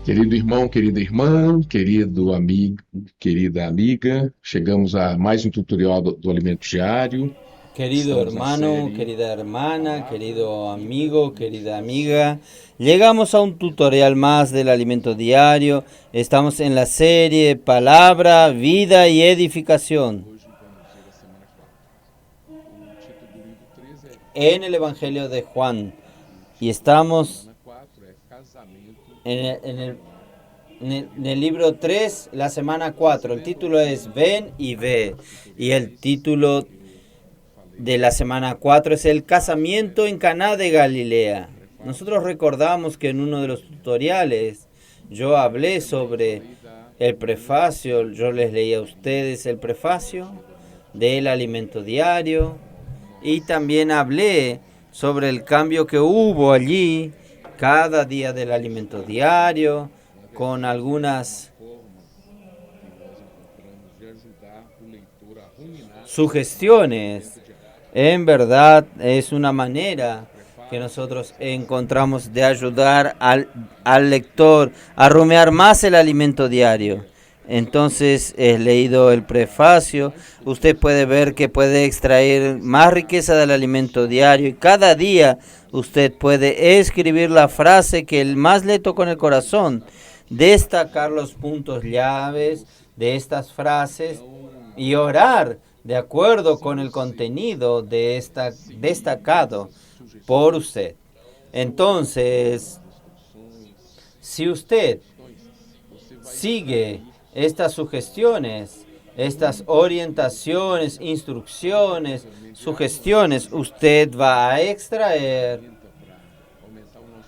Querido irmão, querida irmã, querido amigo, querida amiga, chegamos a mais um tutorial do Alimento Diário. Querido Estamos na hermano, série querida hermana, Palavra, querido Vida amigo, e querida Edificação. amiga, llegamos a un tutorial más del alimento diario. Estamos en la serie Palabra, Vida y Edificación. Hoje vamos ver a semana 4. O título do livro 3 é En el Evangelio de Juan. o Y título da estamos semana 4 é Casamento en e el, en el- Matrimônio. en el libro 3, la semana 4. El título es Ven y ve. Y el título Eu falei de la semana 4 es el casamiento en Caná de Galilea. prefácio, Nosotros recordamos que en uno de los tutoriales yo hablé sobre falei da el prefacio, yo les leí a ustedes el prefacio del alimento diario y también hablé sobre el cambio que hubo allí cada día del alimento diario con algunas forma que nós encontramos de ajudar o leitor a ruminar sugestiones. o diário. En verdad es una manera que Prefácio, nosotros encontramos de ayudar al lector a rumiar más el alimento diario. Entonces, he leído el prefacio, usted puede ver que puede extraer más riqueza del alimento diario y cada día usted puede escribir la frase que más le tocó en el corazón, destacar los puntos llaves de estas frases y orar de acuerdo con el contenido de esta destacado por usted. Entonces, si usted sigue estas sugestiones, estas orientaciones, instrucciones, sugestiones, usted va a extraer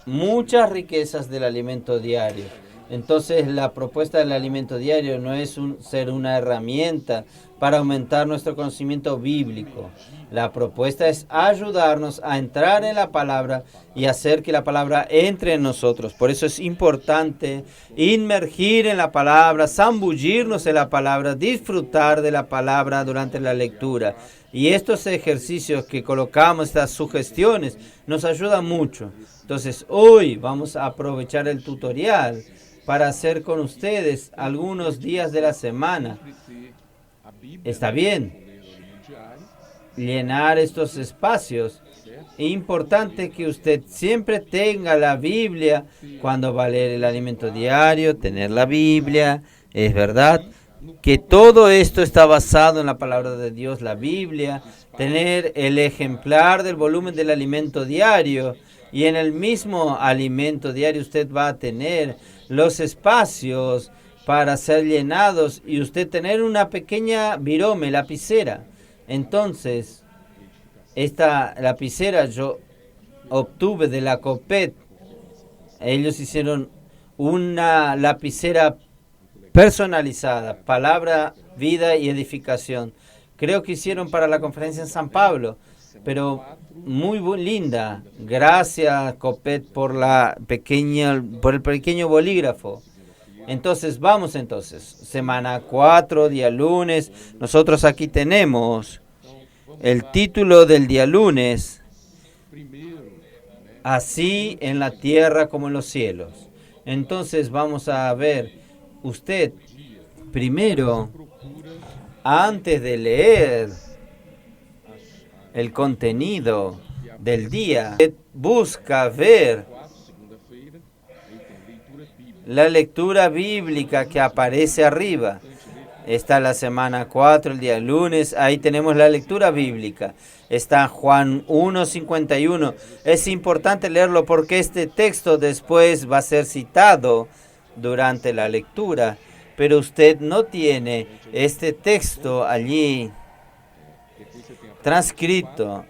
muchas riquezas del alimento diario. Entonces la propuesta del alimento diario no es ser una herramienta para aumentar nuestro conocimiento bíblico. La propuesta es ayudarnos a entrar en la palabra y hacer que la palabra entre en nosotros. Por eso es importante inmergir en la palabra, zambullirnos en la palabra, disfrutar de la palabra durante la lectura. Y estos ejercicios que colocamos, estas sugestiones, nos ayudan mucho. Entonces hoy vamos a aprovechar el tutorial para hacer con ustedes algunos días de la semana. Está bien, llenar estos espacios. Es importante que usted siempre tenga la Biblia cuando va a leer el alimento diario, tener la Biblia. Es verdad que todo esto está basado en la palabra de Dios, la Biblia, tener el ejemplar del volumen del alimento diario. Y en el mismo alimento diario usted va a tener los espacios para ser llenados y usted tener una pequeña virome, lapicera. Entonces, esta lapicera yo obtuve de la Copet. Ellos hicieron una lapicera personalizada, palabra, vida y edificación. Creo que hicieron para la conferencia en San Pablo, pero muy linda. Gracias, Copet, por el pequeño bolígrafo. Entonces, vamos entonces. Semana 4, día lunes. Nosotros aquí tenemos el título del día lunes. Así en la tierra como en los cielos. Entonces, vamos a ver. Usted, primero, antes de leer el contenido del día, busca ver la lectura bíblica que aparece arriba. Está la semana 4, el día lunes, ahí tenemos la lectura bíblica. Está Juan 1:51. Es importante leerlo porque este texto después va a ser citado durante la lectura, pero usted no tiene este texto allí transcrito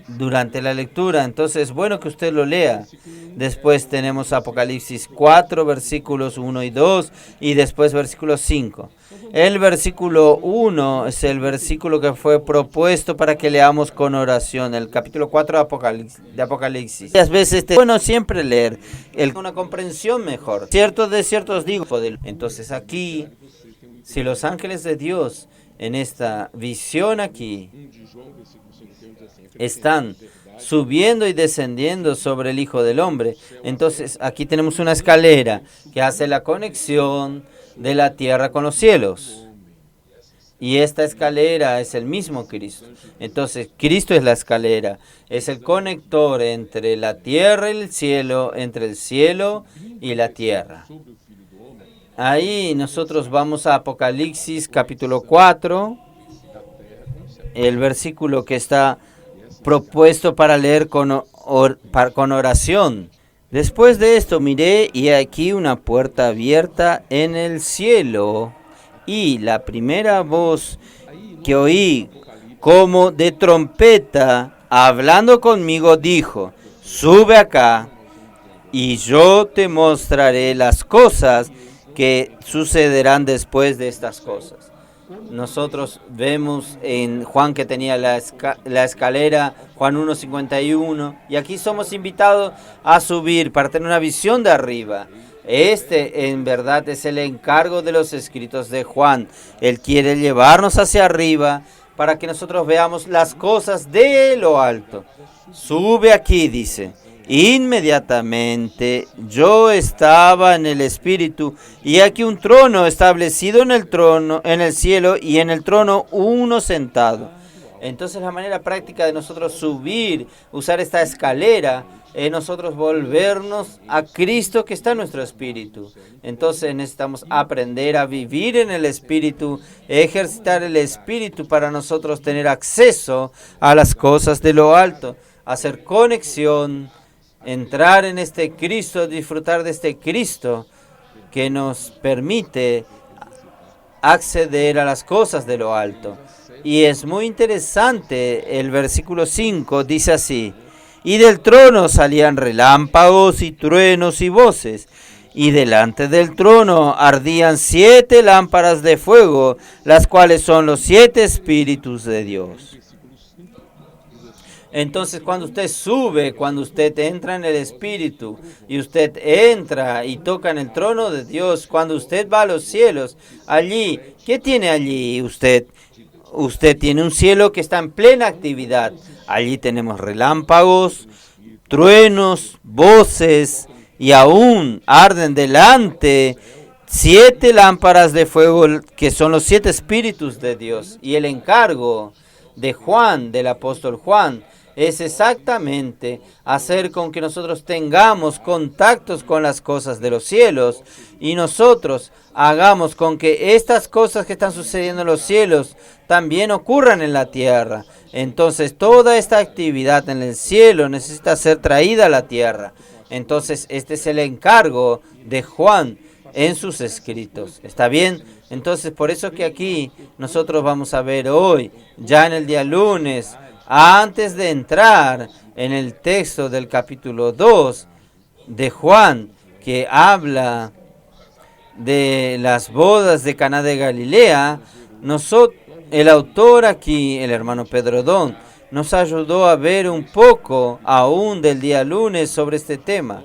durante la lectura, entonces es bueno que usted lo lea. Después tenemos Apocalipsis 4, versículos 1 y 2, y después versículo 5. El versículo 1 es el versículo que fue propuesto para que leamos con oración, el capítulo 4 de Apocalipsis. Muchas veces es bueno siempre leer, una comprensión mejor. Cierto de ciertos digo. Entonces aquí Si los ángeles de Dios en esta visión aquí están subiendo y descendiendo sobre el Hijo del Hombre, entonces aquí tenemos una escalera que hace la conexión de la tierra con los cielos. Y esta escalera es el mismo Cristo. Entonces, Cristo es la escalera, es el conector entre la tierra y el cielo, entre el cielo y la tierra. Ahí nosotros vamos a Apocalipsis capítulo 4, el versículo que está propuesto para leer con oración. Después de esto miré y aquí una puerta abierta en el cielo. Y la primera voz que oí como de trompeta hablando conmigo dijo: sube acá y yo te mostraré las cosas que sucederán después de estas cosas. Nosotros vemos en Juan que tenía la escalera, Juan 1:51, y aquí somos invitados a subir para tener una visión de arriba. Este en verdad es el encargo de los escritos de Juan. Él quiere llevarnos hacia arriba para que nosotros veamos las cosas de lo alto. Sube aquí, dice. Inmediatamente yo estaba en el Espíritu, y aquí un trono establecido en el cielo, y en el trono uno sentado. Entonces la manera práctica de nosotros subir, usar esta escalera, es nosotros volvernos a Cristo que está en nuestro espíritu. Entonces necesitamos aprender a vivir en el Espíritu, ejercitar el Espíritu para nosotros tener acceso a las cosas de lo alto, hacer conexión, entrar en este Cristo, disfrutar de este Cristo que nos permite acceder a las cosas de lo alto. Y es muy interesante, el versículo 5 dice así: y del trono salían relámpagos y truenos y voces, y delante del trono ardían 7 lámparas de fuego, las cuales son los 7 espíritus de Dios. Entonces, cuando usted sube, cuando usted entra en el Espíritu y usted entra y toca en el trono de Dios, cuando usted va a los cielos, allí, ¿qué tiene allí usted? Usted tiene un cielo que está en plena actividad. Allí tenemos relámpagos, truenos, voces, y aún arden delante 7 lámparas de fuego que son los 7 espíritus de Dios. Y el encargo de Juan, del apóstol Juan, es exactamente hacer con que nosotros tengamos contactos con las cosas de los cielos, y nosotros hagamos con que estas cosas que están sucediendo en los cielos también ocurran en la tierra. Entonces toda esta actividad en el cielo necesita ser traída a la tierra. Entonces este es el encargo de Juan en sus escritos. ¿Está bien? Entonces por eso que aquí nosotros vamos a ver hoy, ya en el día lunes, antes de entrar en el texto del capítulo 2 de Juan, que habla de las bodas de Caná de Galilea, el autor aquí, el hermano Pedro Don, nos ayudó a ver un poco aún del día lunes sobre este tema.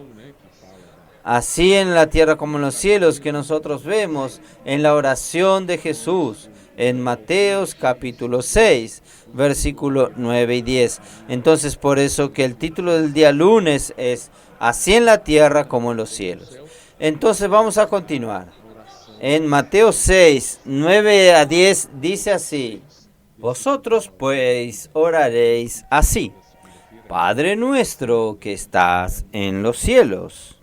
Así en la tierra como en los cielos, que nosotros vemos en la oración de Jesús en Mateos capítulo 6, versículo 9 y 10. Entonces por eso que el título del día lunes es así en la tierra como en los cielos. Entonces vamos a continuar. En Mateo 6, 9 a 10 dice así: vosotros pues oraréis así: Padre nuestro que estás en los cielos,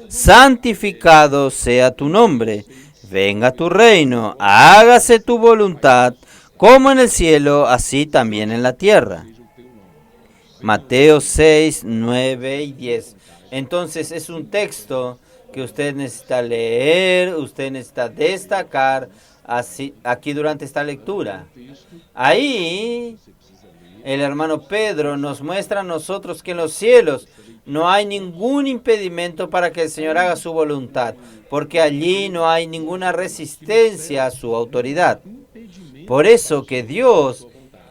santificado sea tu nombre, venga tu reino, hágase tu voluntad, como en el cielo, así también en la tierra. Mateo 6, 9 y 10. Entonces es un texto que usted necesita leer, usted necesita destacar así, aquí durante esta lectura. Ahí el hermano Pedro nos muestra a nosotros que en los cielos no hay ningún impedimento para que el Señor haga su voluntad, porque allí no hay ninguna resistencia a su autoridad. Por eso que Dios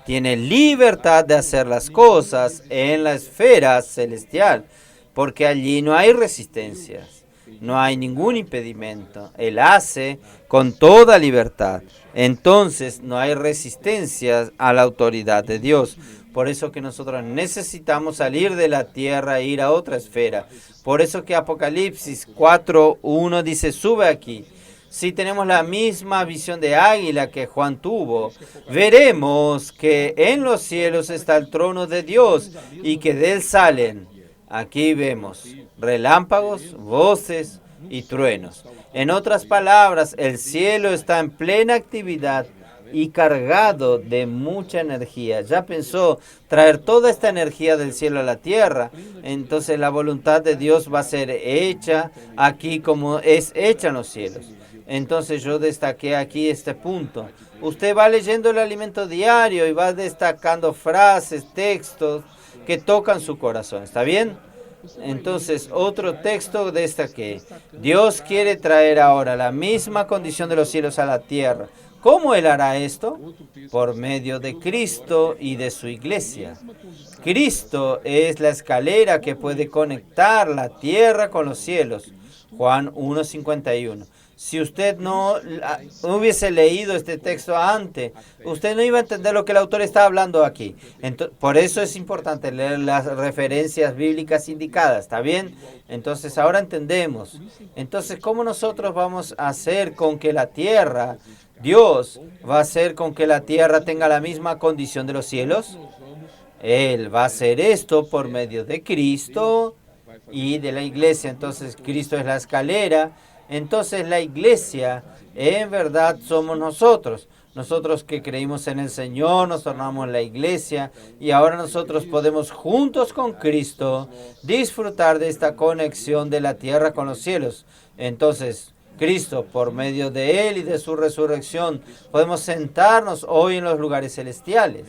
tiene libertad de hacer las cosas en la esfera celestial, porque allí no hay resistencias. no hay ningún impedimento. Él hace con toda libertad. Entonces no hay resistencia a la autoridad de Dios. Por eso que nosotros necesitamos salir de la tierra e ir a otra esfera. Por eso que Apocalipsis 4:1 dice, sube aquí. Si tenemos la misma visión de águila que Juan tuvo, veremos que en los cielos está el trono de Dios y que de él salen. Aquí vemos relámpagos, voces y truenos. En otras palabras, el cielo está en plena actividad y cargado de mucha energía. Ya pensó traer toda esta energía del cielo a la tierra. Entonces la voluntad de Dios va a ser hecha aquí como es hecha en los cielos. Entonces yo destaqué aquí este punto. Usted va leyendo el alimento diario y va destacando frases, textos que tocan su corazón. ¿Está bien? Entonces, otro texto destaqué. Dios quiere traer ahora la misma condición de los cielos a la tierra. ¿Cómo Él hará esto? Por medio de Cristo y de su iglesia. Cristo es la escalera que puede conectar la tierra con los cielos. Juan 1:51. Si usted no hubiese leído este texto antes, usted no iba a entender lo que el autor está hablando aquí. Por eso es importante leer las referencias bíblicas indicadas, ¿está bien? Entonces ahora entendemos. Entonces, ¿cómo nosotros vamos a hacer con que la tierra, Dios va a hacer con que la tierra tenga la misma condición de los cielos? Él va a hacer esto por medio de Cristo y de la iglesia. Entonces, Cristo es la escalera. Entonces la iglesia en verdad somos nosotros. Nosotros que creímos en el Señor, nos tornamos la iglesia y ahora nosotros podemos juntos con Cristo disfrutar de esta conexión de la tierra con los cielos. Entonces Cristo, por medio de Él y de su resurrección, podemos sentarnos hoy en los lugares celestiales.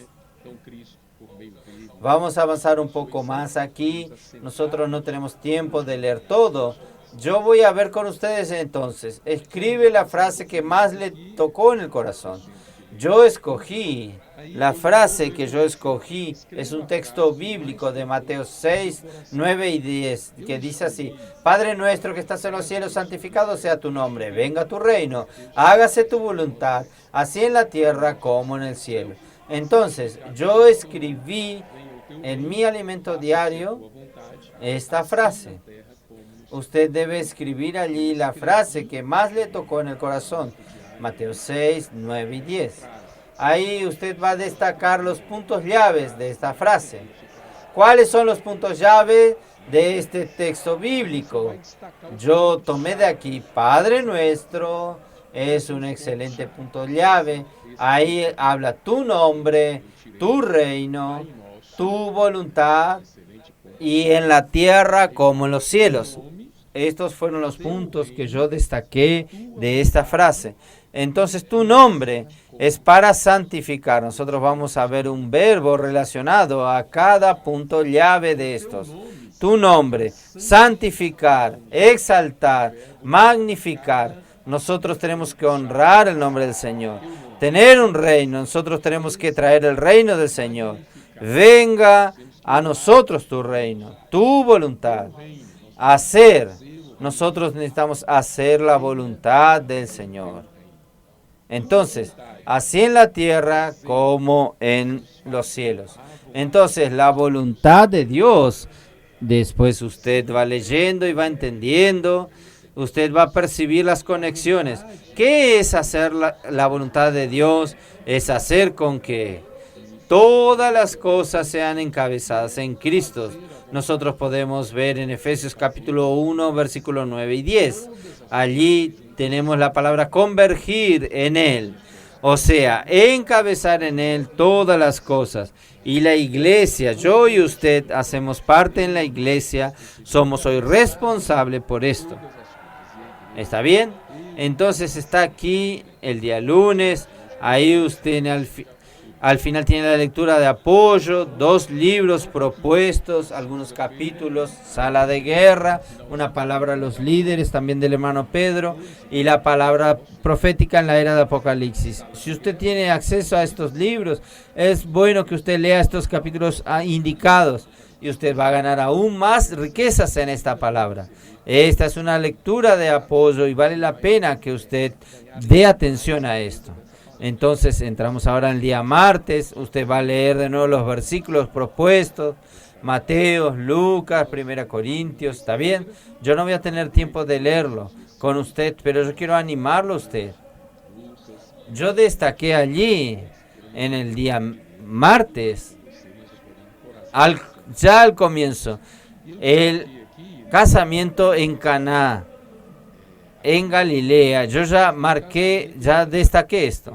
Vamos a avanzar un poco más aquí. Nosotros no tenemos tiempo de leer todo. Yo voy a ver con ustedes entonces. Escribe la frase que más le tocó en el corazón. Yo escogí, la frase que yo escogí es un texto bíblico de Mateo 6, 9 y 10, que dice así: Padre nuestro que estás en los cielos, santificado sea tu nombre, venga tu reino, hágase tu voluntad, así en la tierra como en el cielo. Entonces, yo escribí en mi alimento diario esta frase. Usted debe escribir allí la frase que más le tocó en el corazón. Mateo 6, 9 y 10. Ahí usted va a destacar los puntos llaves de esta frase. ¿Cuáles son los puntos llave de este texto bíblico? Yo tomé de aquí Padre nuestro, es un excelente punto llave. Ahí habla tu nombre, tu reino, tu voluntad, y en la tierra como en los cielos. Estos fueron los puntos que yo destaqué de esta frase. Entonces, tu nombre es para santificar. Nosotros vamos a ver un verbo relacionado a cada punto llave de estos. Tu nombre, santificar, exaltar, magnificar. Nosotros tenemos que honrar el nombre del Señor. Tener un reino, nosotros tenemos que traer el reino del Señor. Venga a nosotros tu reino, tu voluntad. Hacer. Nosotros necesitamos hacer la voluntad del Señor. Entonces, así en la tierra como en los cielos. Entonces, la voluntad de Dios, después usted va leyendo y va entendiendo, usted va a percibir las conexiones. ¿Qué es hacer la voluntad de Dios? Es hacer con que todas las cosas sean encabezadas en Cristo. Nosotros podemos ver en Efesios capítulo 1, versículo 9 y 10. Allí tenemos la palabra convergir en Él. O sea, encabezar en Él todas las cosas. Y la iglesia, yo y usted hacemos parte en la iglesia, somos hoy responsables por esto. ¿Está bien? Entonces está aquí el día lunes, ahí usted al final tiene la lectura de apoyo, 2 libros propuestos, algunos capítulos, sala de guerra, una palabra a los líderes, también del hermano Pedro, y la palabra profética en la era de Apocalipsis. Si usted tiene acceso a estos libros, es bueno que usted lea estos capítulos indicados. y usted va a ganar aún más riquezas en esta palabra. Esta es una lectura de apoyo y vale la pena que usted dé atención a esto. Entonces entramos ahora el día martes, usted va a leer de nuevo los versículos propuestos, Mateo, Lucas, 1 Corintios, ¿está bien? Yo no voy a tener tiempo de leerlo con usted, pero yo quiero animarlo a usted. Yo destaqué allí, en el día martes, ya al comienzo, el casamiento en Caná, en Galilea. Yo ya destaqué esto.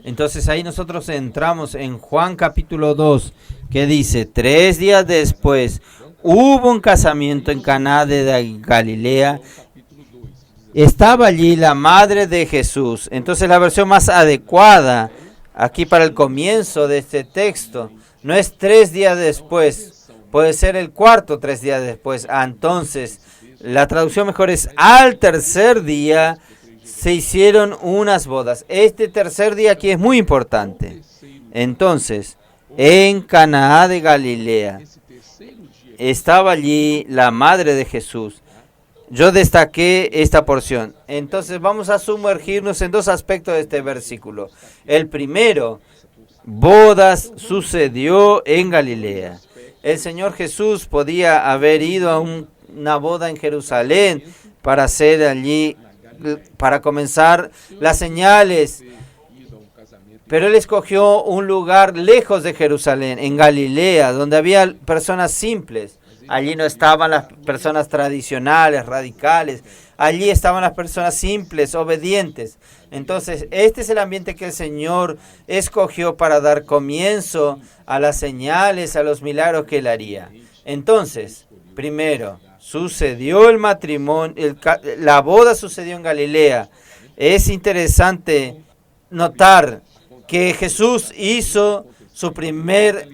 Entonces ahí nosotros entramos en Juan capítulo 2, que dice, 3 días después hubo un casamiento en Caná de Galilea. Estaba allí la madre de Jesús. Entonces la versión más adecuada aquí para el comienzo de este texto no es 3 días después, puede ser el cuarto 3 días después. Entonces la traducción mejor es al tercer día se hicieron unas bodas. Este tercer día aquí es muy importante. Entonces, en Caná de Galilea estaba allí la madre de Jesús. Yo destaqué esta porción. Entonces vamos a sumergirnos en 2 aspectos de este versículo. El primero, bodas sucedió en Galilea. El Señor Jesús podía haber ido a una boda en Jerusalén para hacer allí, para comenzar las señales. Pero Él escogió un lugar lejos de Jerusalén, en Galilea, donde había personas simples. Allí no estaban las personas tradicionales, radicales. Allí estaban las personas simples, obedientes. Entonces, este es el ambiente que el Señor escogió para dar comienzo a las señales, a los milagros que Él haría. Entonces, primero, sucedió el matrimonio, la boda sucedió en Galilea. Es interesante notar que Jesús hizo su primer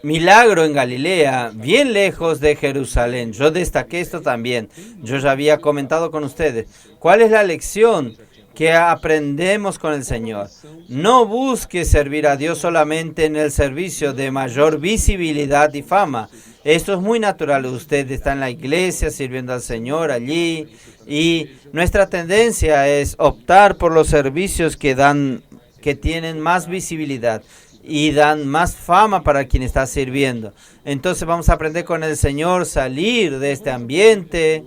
milagro en Galilea, bien lejos de Jerusalén. Yo destaqué esto también. Yo ya había comentado con ustedes. ¿Cuál es la lección que aprendemos con el Señor? No busque servir a Dios solamente en el servicio de mayor visibilidad y fama. Esto es muy natural. Usted está en la iglesia sirviendo al Señor allí y nuestra tendencia es optar por los servicios que tienen más visibilidad y dan más fama para quien está sirviendo. Entonces vamos a aprender con el Señor, salir de este ambiente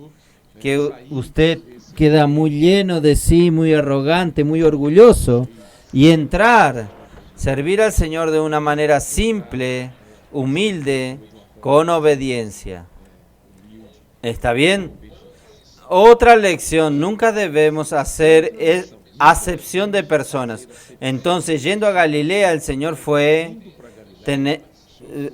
que usted queda muy lleno de sí, muy arrogante, muy orgulloso, y entrar, servir al Señor de una manera simple, humilde, con obediencia. ¿Está bien? Otra lección, nunca debemos hacer acepción de personas. Entonces, yendo a Galilea, el Señor fue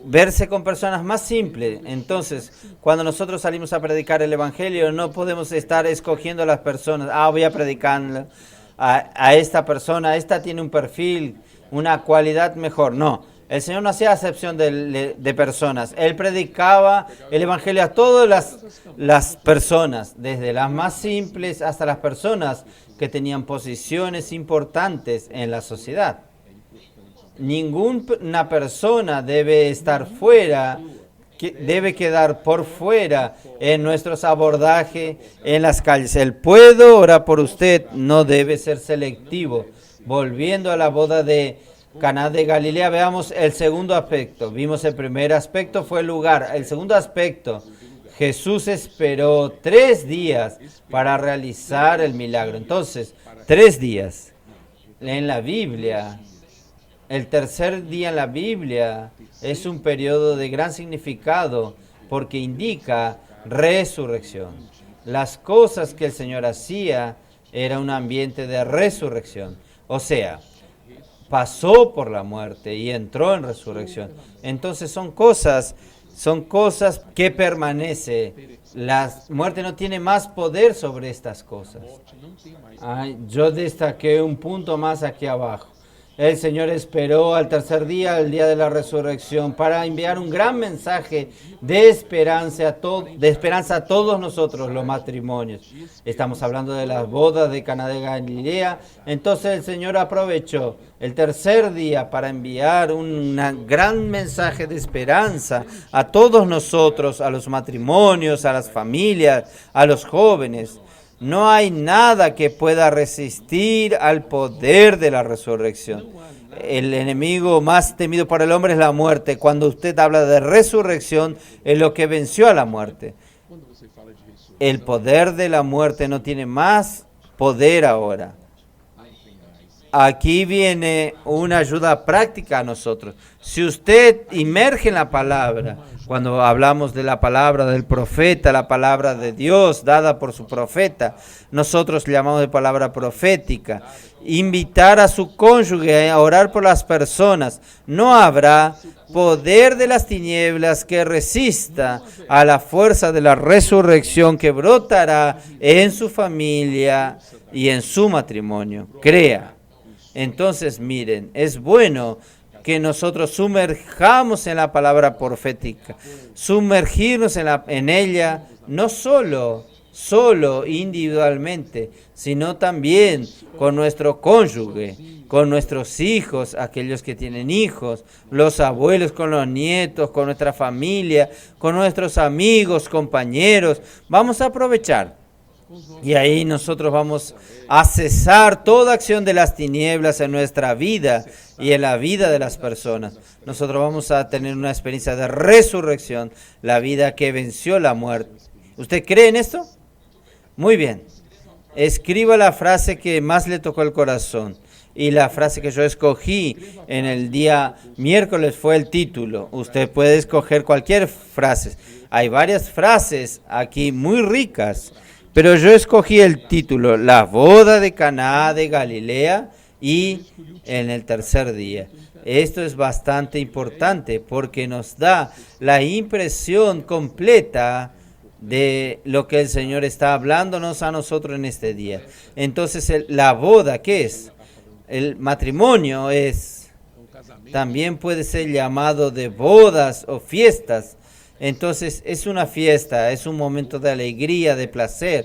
verse con personas más simples. Entonces, cuando nosotros salimos a predicar el Evangelio, no podemos estar escogiendo a las personas. Voy a predicar a esta persona, esta tiene un perfil, una cualidad mejor. No, el Señor no hacía acepción de personas. Él predicaba el Evangelio a todas las personas, desde las más simples hasta las personas que tenían posiciones importantes en la sociedad. Ninguna persona debe estar fuera, debe quedar por fuera en nuestros abordajes en las calles. El puedo orar por usted no debe ser selectivo. Volviendo a la boda de Caná de Galilea, veamos el segundo aspecto. Vimos el primer aspecto, fue el lugar. El segundo aspecto, Jesús esperó 3 días para realizar el milagro. Entonces, 3 días. En la Biblia, el tercer día en la Biblia es un periodo de gran significado porque indica resurrección. Las cosas que el Señor hacía era un ambiente de resurrección. O sea, pasó por la muerte y entró en resurrección. Entonces son cosas que permanecen. La muerte no tiene más poder sobre estas cosas. Yo destaqué un punto más aquí abajo. El Señor esperó al tercer día, el día de la resurrección, para enviar un gran mensaje de esperanza a todos nosotros, los matrimonios. Estamos hablando de las bodas de Caná de Galilea. Entonces el Señor aprovechó el tercer día para enviar un gran mensaje de esperanza a todos nosotros, a los matrimonios, a las familias, a los jóvenes. No hay nada que pueda resistir al poder de la resurrección. El enemigo más temido por el hombre es la muerte. Cuando usted habla de resurrección, es lo que venció a la muerte. El poder de la muerte no tiene más poder ahora. Aquí viene una ayuda práctica a nosotros. Si usted inmerge en la palabra, cuando hablamos de la palabra del profeta, la palabra de Dios dada por su profeta, nosotros le llamamos de palabra profética. Invitar a su cónyuge a orar por las personas. No habrá poder de las tinieblas que resista a la fuerza de la resurrección que brotará en su familia y en su matrimonio. Crea. Entonces, miren, es bueno que nosotros sumerjamos en la palabra profética, sumergirnos en ella, no solo individualmente, sino también con nuestro cónyuge, con nuestros hijos, aquellos que tienen hijos, los abuelos con los nietos, con nuestra familia, con nuestros amigos, compañeros. Vamos a aprovechar. Y ahí nosotros vamos a cesar toda acción de las tinieblas en nuestra vida y en la vida de las personas. Nosotros vamos a tener una experiencia de resurrección, la vida que venció la muerte. ¿Usted cree en esto? Muy bien. Escriba la frase que más le tocó el corazón. Y la frase que yo escogí en el día miércoles fue el título. Usted puede escoger cualquier frase. Hay varias frases aquí muy ricas. Pero yo escogí el título, La boda de Caná de Galilea y en el tercer día. Esto es bastante importante porque nos da la impresión completa de lo que el Señor está hablándonos a nosotros en este día. Entonces, la boda, ¿qué es? El matrimonio también puede ser llamado de bodas o fiestas. Entonces es una fiesta, es un momento de alegría, de placer.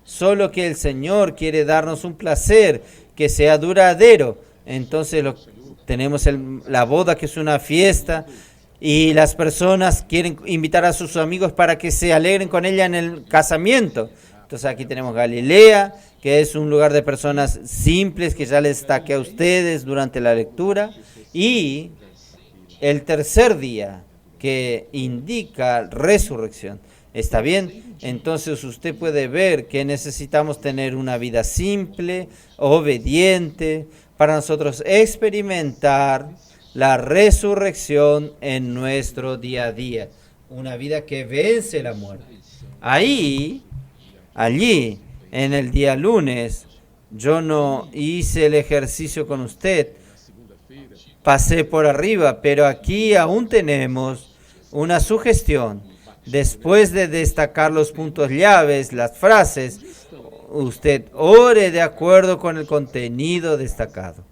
Solo que el Señor quiere darnos un placer que sea duradero. Entonces tenemos la boda, que es una fiesta, y las personas quieren invitar a sus amigos para que se alegren con ella en el casamiento. Entonces aquí tenemos Galilea, que es un lugar de personas simples, que ya les destaqué a ustedes durante la lectura. Y el tercer día, que indica resurrección. ¿Está bien? Entonces usted puede ver que necesitamos tener una vida simple, obediente, para nosotros experimentar la resurrección en nuestro día a día. Una vida que vence la muerte. Allí, en el día lunes, yo no hice el ejercicio con usted, pasé por arriba, pero aquí aún tenemos una sugestión. Después de destacar los puntos llaves, las frases, usted ore de acuerdo con el contenido destacado.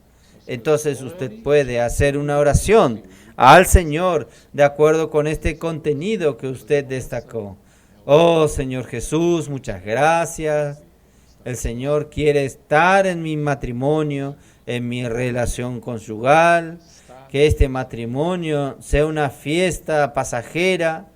Entonces usted puede hacer una oración al Señor de acuerdo con este contenido que usted destacó. Oh Señor Jesús, muchas gracias. El Señor quiere estar en mi matrimonio, en mi relación conyugal, que este matrimonio sea una fiesta pasajera,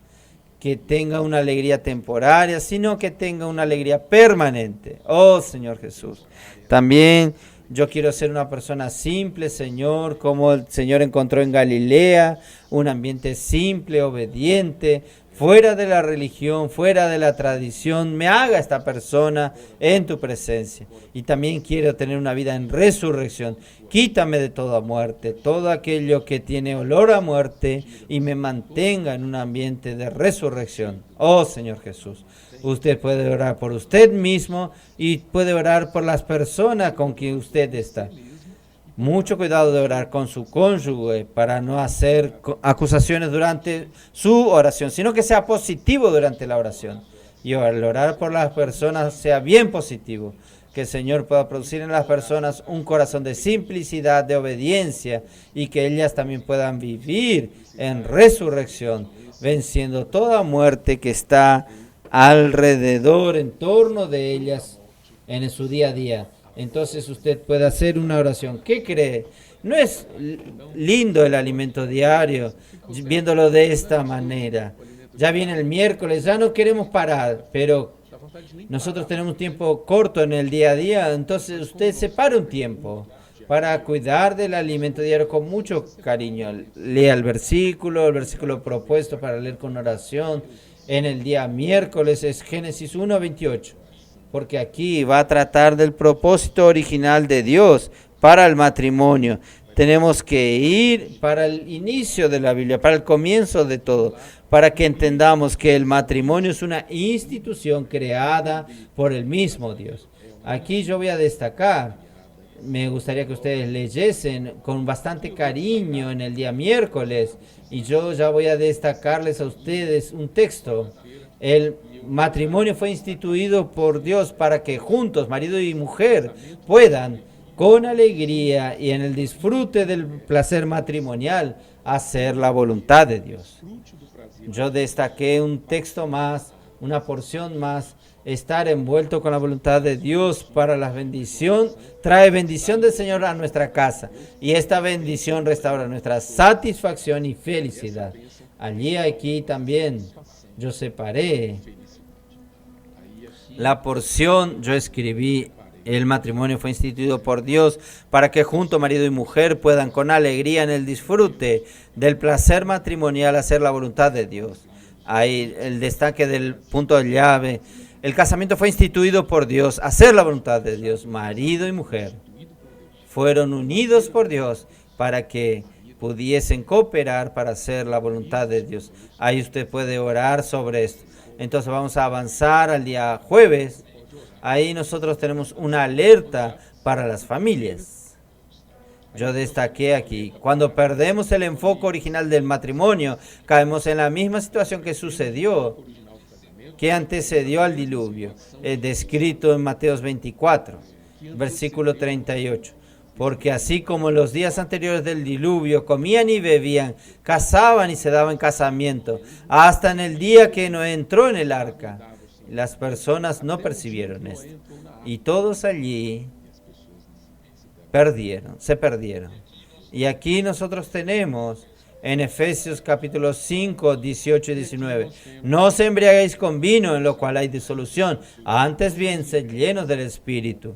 que tenga una alegría temporaria, sino que tenga una alegría permanente. Oh Señor Jesús, también yo quiero ser una persona simple, Señor, como el Señor encontró en Galilea, un ambiente simple, obediente, fuera de la religión, fuera de la tradición. Me haga esta persona en tu presencia. Y también quiero tener una vida en resurrección. Quítame de toda muerte, todo aquello que tiene olor a muerte, y me mantenga en un ambiente de resurrección. Oh Señor Jesús, usted puede orar por usted mismo y puede orar por las personas con quien usted está. Mucho cuidado de orar con su cónyuge para no hacer acusaciones durante su oración, sino que sea positivo durante la oración. Y al orar por las personas sea bien positivo. que el Señor pueda producir en las personas un corazón de simplicidad, de obediencia, y que ellas también puedan vivir en resurrección, venciendo toda muerte que está alrededor, en torno de ellas, en su día a día. Entonces usted puede hacer una oración. ¿Qué cree? ¿No es lindo el alimento diario, viéndolo de esta manera? Ya viene el miércoles, ya no queremos parar, pero nosotros tenemos un tiempo corto en el día a día, entonces usted separa un tiempo para cuidar del alimento diario con mucho cariño. Lea el versículo propuesto para leer con oración en el día miércoles es Génesis 1:28, porque aquí va a tratar del propósito original de Dios para el matrimonio. Tenemos que ir para el inicio de la Biblia, para el comienzo de todo, para que entendamos que el matrimonio es una institución creada por el mismo Dios. Aquí yo voy a destacar, me gustaría que ustedes leyesen con bastante cariño en el día miércoles, y yo ya voy a destacarles a ustedes un texto. El matrimonio fue instituido por Dios para que juntos, marido y mujer, puedan con alegría y en el disfrute del placer matrimonial hacer la voluntad de Dios. Yo destaqué un texto más, una porción más, estar envuelto con la voluntad de Dios para la bendición, trae bendición del Señor a nuestra casa, y esta bendición restaura nuestra satisfacción y felicidad. Allí, aquí también yo separé la porción, yo escribí: el matrimonio fue instituido por Dios para que junto marido y mujer puedan con alegría en el disfrute del placer matrimonial hacer la voluntad de Dios. Ahí el destaque del punto de llave. El casamiento fue instituido por Dios, hacer la voluntad de Dios. Marido y mujer fueron unidos por Dios para que pudiesen cooperar para hacer la voluntad de Dios. Ahí usted puede orar sobre esto. Entonces vamos a avanzar al día jueves. Ahí nosotros tenemos una alerta para las familias. Yo destaqué aquí, cuando perdemos el enfoque original del matrimonio, caemos en la misma situación que sucedió, que antecedió al diluvio, descrito en Mateos 24, versículo 38. Porque así como en los días anteriores del diluvio comían y bebían, casaban y se daban casamiento, hasta en el día que Noé entró en el arca, las personas no percibieron esto. Y todos allí se perdieron. Y aquí nosotros tenemos en Efesios capítulo 5, 18 y 19. No os embriaguéis con vino, en lo cual hay disolución. Antes bien, sed llenos del Espíritu.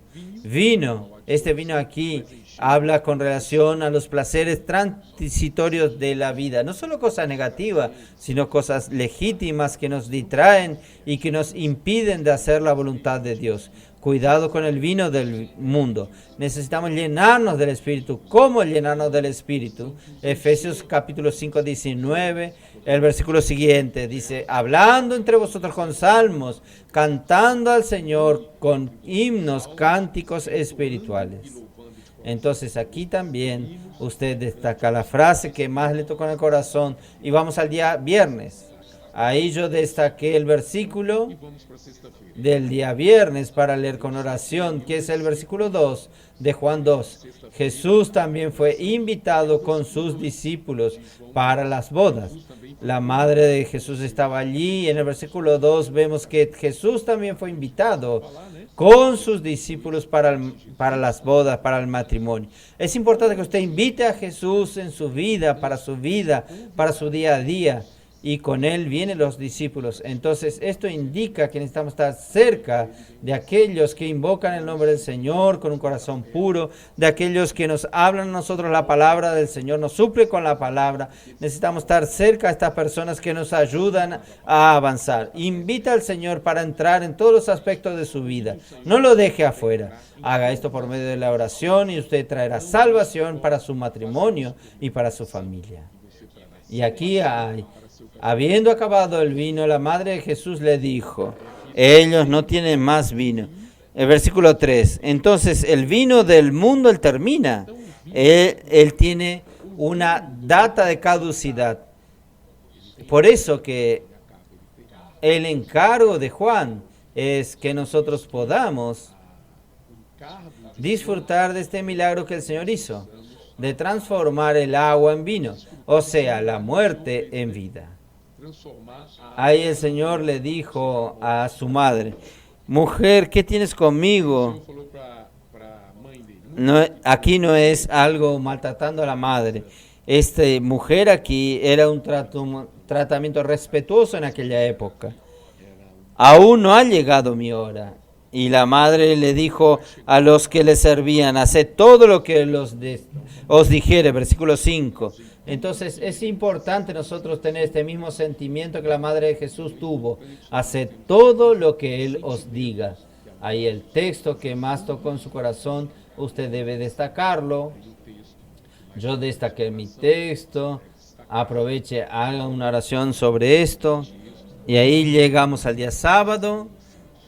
Este vino aquí habla con relación a los placeres transitorios de la vida. No solo cosas negativas, sino cosas legítimas que nos distraen y que nos impiden de hacer la voluntad de Dios. Cuidado con el vino del mundo. Necesitamos llenarnos del Espíritu. ¿Cómo llenarnos del Espíritu? Efesios capítulo 5, 19, el versículo siguiente dice: hablando entre vosotros con salmos, cantando al Señor con himnos, cánticos espirituales. Entonces aquí también usted destaca la frase que más le tocó en el corazón, y vamos al día viernes. Ahí yo destaqué el versículo del día viernes para leer con oración, que es el versículo 2 de Juan 2. Jesús también fue invitado con sus discípulos para las bodas. La madre de Jesús estaba allí. En el versículo 2 vemos que Jesús también fue invitado con sus discípulos para las bodas, para el matrimonio. Es importante que usted invite a Jesús en su vida, para su día a día. Y con él vienen los discípulos. Entonces esto indica que necesitamos estar cerca de aquellos que invocan el nombre del Señor con un corazón puro, de aquellos que nos hablan a nosotros la palabra del Señor, nos suple con la palabra. Necesitamos estar cerca de estas personas que nos ayudan a avanzar. Invita al Señor para entrar en todos los aspectos de su vida. No lo deje afuera. Haga esto por medio de la oración y usted traerá salvación para su matrimonio y para su familia. Y aquí habiendo acabado el vino, la madre de Jesús le dijo: ellos no tienen más vino. El versículo 3. Entonces el vino del mundo él termina. Él tiene una data de caducidad. Por eso que el encargo de Juan es que nosotros podamos disfrutar de este milagro que el Señor hizo, de transformar el agua en vino, o sea, la muerte en vida. Ahí el Señor le dijo a su madre: mujer, ¿qué tienes conmigo? No, aquí no es algo maltratando a la madre. Esta mujer aquí era un tratamiento respetuoso en aquella época. Aún no ha llegado mi hora. Y la madre le dijo a los que le servían: haced todo lo que os dijere, versículo 5. Entonces es importante nosotros tener este mismo sentimiento que la madre de Jesús tuvo: haced todo lo que Él os diga. Ahí el texto que más tocó en su corazón, usted debe destacarlo. Yo destaqué mi texto. Aproveche, haga una oración sobre esto. Y ahí llegamos al día sábado.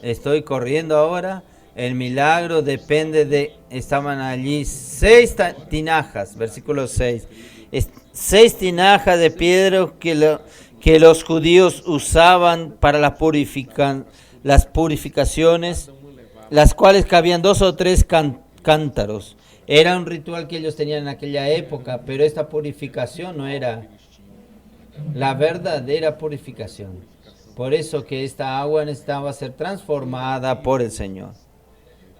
Estoy corriendo ahora. El milagro depende de... Estaban allí 6 tinajas, versículo 6. 6 tinajas de piedra que los judíos usaban para las purificaciones, las cuales cabían 2 o 3 cántaros. Era un ritual que ellos tenían en aquella época, pero esta purificación no era la verdadera purificación. Por eso que esta agua necesitaba ser transformada por el Señor.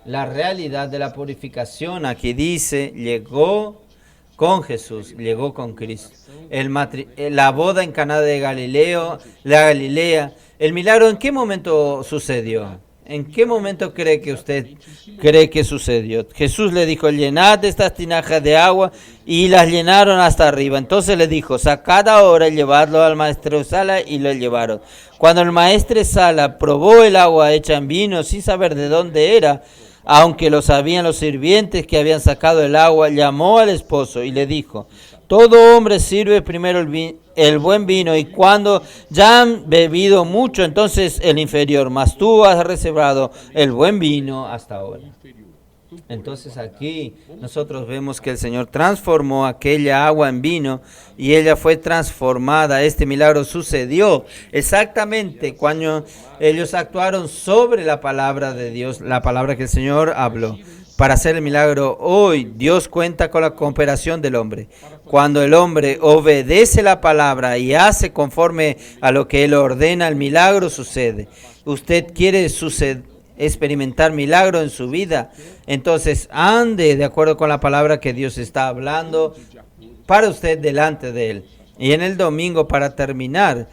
La realidad de la purificación aquí dice, llegó con Jesús, llegó con Cristo. La boda en Caná de Galilea, el milagro, ¿en qué momento sucedió? ¿En qué momento cree que usted cree que sucedió? Jesús le dijo: llenad estas tinajas de agua, y las llenaron hasta arriba. Entonces le dijo: sacad ahora y llevadlo al maestresala, y lo llevaron. Cuando el maestresala probó el agua hecha en vino sin saber de dónde era, aunque lo sabían los sirvientes que habían sacado el agua, llamó al esposo y le dijo: todo hombre sirve primero el buen vino, y cuando ya han bebido mucho, entonces el inferior, mas tú has reservado el buen vino hasta ahora. Entonces aquí nosotros vemos que el Señor transformó aquella agua en vino y ella fue transformada. Este milagro sucedió exactamente cuando ellos actuaron sobre la palabra de Dios, la palabra que el Señor habló. Para hacer el milagro hoy, Dios cuenta con la cooperación del hombre. Cuando el hombre obedece la palabra y hace conforme a lo que Él ordena, el milagro sucede. ¿Usted quiere experimentar milagro en su vida? Entonces ande de acuerdo con la palabra que Dios está hablando para usted delante de Él. Y en el domingo, para terminar,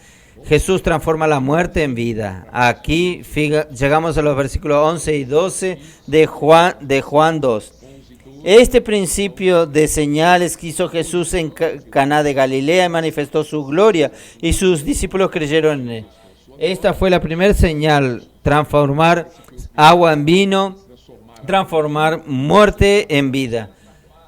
Jesús transforma la muerte en vida. Aquí llegamos a los versículos 11 y 12 de Juan 2. Este principio de señales que hizo Jesús en Caná de Galilea y manifestó su gloria, y sus discípulos creyeron en Él. Esta fue la primera señal: transformar agua en vino, transformar muerte en vida.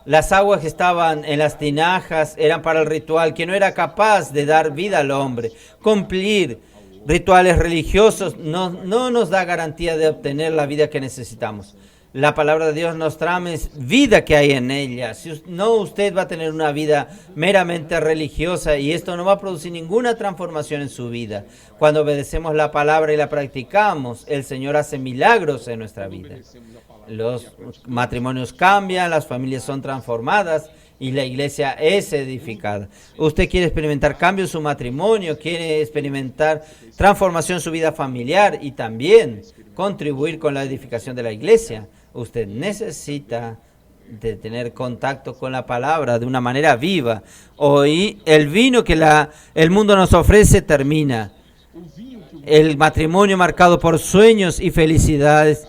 Las aguas que estaban en las tinajas eran para el ritual que no era capaz de dar vida al hombre. Cumplir rituales religiosos no nos da garantía de obtener la vida que necesitamos. La palabra de Dios nos trae vida que hay en ella. Si no, usted va a tener una vida meramente religiosa y esto no va a producir ninguna transformación en su vida. Cuando obedecemos la palabra y la practicamos, el Señor hace milagros en nuestra vida. Los matrimonios cambian, las familias son transformadas y la iglesia es edificada. Usted quiere experimentar cambio en su matrimonio, quiere experimentar transformación en su vida familiar y también contribuir con la edificación de la iglesia. Usted necesita de tener contacto con la palabra de una manera viva. Hoy el vino que el mundo nos ofrece termina. El matrimonio marcado por sueños y felicidades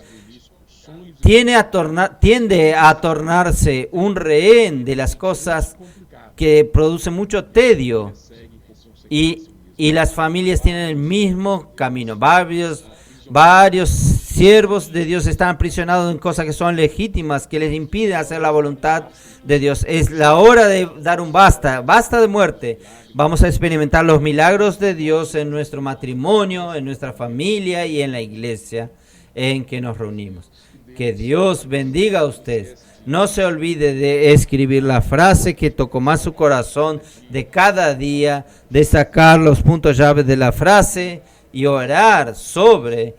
tiende a tornarse un rehén de las cosas que producen mucho tedio. Y las familias tienen el mismo camino. Varios siervos de Dios están aprisionados en cosas que son legítimas, que les impiden hacer la voluntad de Dios. Es la hora de dar un basta de muerte. Vamos a experimentar los milagros de Dios en nuestro matrimonio, en nuestra familia y en la iglesia en que nos reunimos. Que Dios bendiga a usted. No se olvide de escribir la frase que tocó más su corazón de cada día, destacar los puntos llave de la frase y orar sobre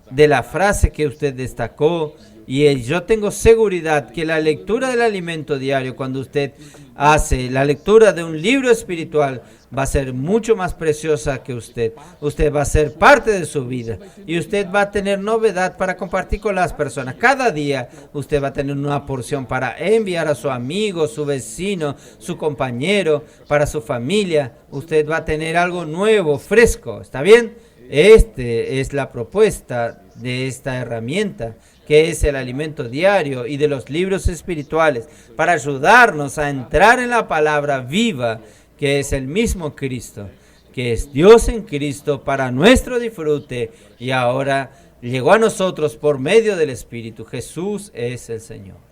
de la frase que usted destacó. Y yo tengo seguridad que la lectura del alimento diario, cuando usted hace la lectura de un libro espiritual, va a ser mucho más preciosa que usted. Usted va a ser parte de su vida y usted va a tener novedad para compartir con las personas. Cada día usted va a tener una porción para enviar a su amigo, su vecino, su compañero, para su familia. Usted va a tener algo nuevo, fresco. ¿Está bien? Es la propuesta de esta herramienta, que es el alimento diario y de los libros espirituales, para ayudarnos a entrar en la palabra viva, que es el mismo Cristo, que es Dios en Cristo para nuestro disfrute y ahora llegó a nosotros por medio del Espíritu. Jesús es el Señor.